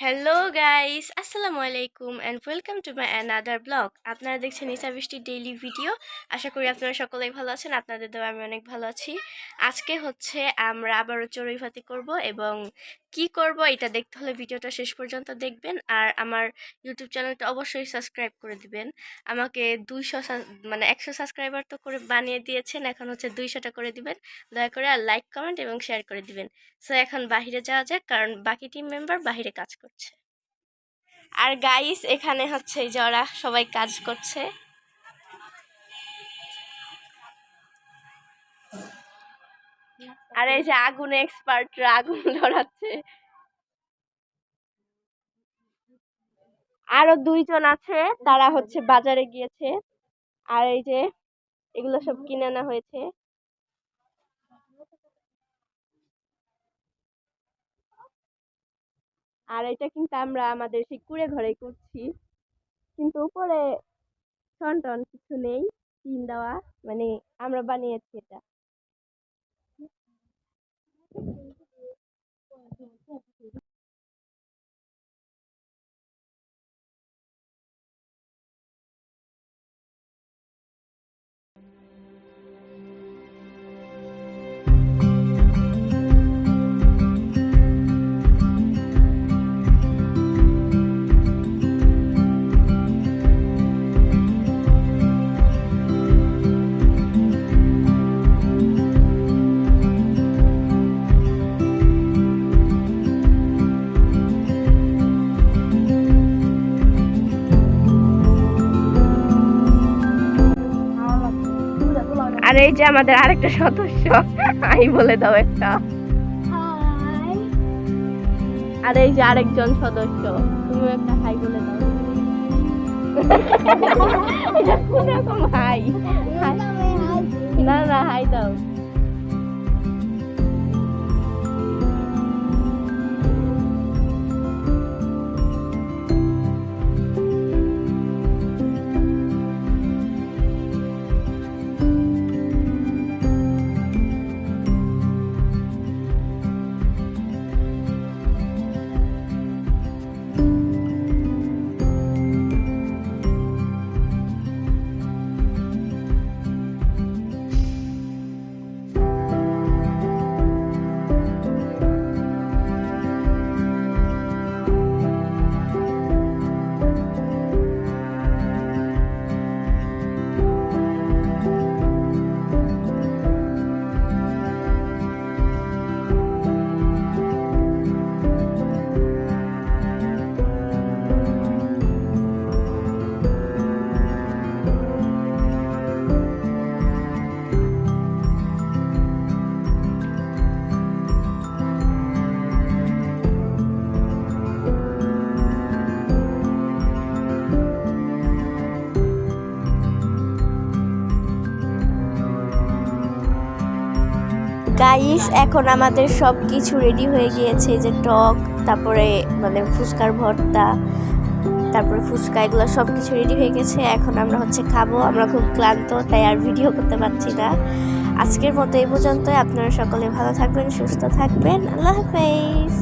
Hello guys, আসসালামু আলাইকুম and welcome to my another blog. আপনারা দেখছেন নিসা বৃষ্টির ডেইলি ভিডিও। আশা করি আপনারা সকলেই ভালো আছেন। আপনাদের দোয়া আমি অনেক ভালো আছি। আজকে হচ্ছে আমরা আবারও চড়ুইভাতি করব এবং কি করব এটা দেখতে হলে ভিডিওটা শেষ পর্যন্ত দেখবেন। আর আমার ইউটিউব চ্যানেলটা অবশ্যই সাবস্ক্রাইব করে দিবেন। আমাকে 100 সাবস্ক্রাইবার তো করে বানিয়ে দিয়েছেন, এখন হচ্ছে 200টা করে দিবেন দয়া করে। আর লাইক, কমেন্ট এবং শেয়ার করে দিবেন। সো এখন বাহিরে যাওয়া যাক, কারণ বাকি টিম মেম্বার বাহিরে কাজ করছে। আর গাইস এখানে হচ্ছে এই যে ওরা সবাই কাজ করছে। আর এই যে আগুনে এক্সপার্টরা আগুন ধরাচ্ছে। আরো 2জন আছে, তারা হচ্ছে বাজারে গিয়েছে। আর এই যে এগুলো সব কিনে আনা হয়েছে। আর এটা কিন্তু আমরা আমাদের সেই কুঁড়ে ঘরে করছি, কিন্তু উপরে টন টন কিছু নেই, টিন দেওয়া, মানে আমরা বানিয়েছি এটা। আর এই যে আমাদের আরেকটা সদস্য, আই বলে দাও একটা। আর এই যে আরেকজন সদস্য, তুমি একটা হাই বলে দাও। এটা কোন রকম হাই? না না, হাই দাও। গাইস এখন আমাদের সব কিছু রেডি হয়ে গিয়েছে, যে টক, তারপরে মানে ফুচকার ভর্তা, তারপরে ফুচকা, এগুলো সব কিছু রেডি হয়ে গেছে। এখন আমরা হচ্ছে খাবো। আমরা খুব ক্লান্ত, তাই আর ভিডিও করতে পারছি না। আজকের মতো এই পর্যন্তই। আপনারা সকলে ভালো থাকবেন, সুস্থ থাকবেন। আল্লাহ হাফেজ।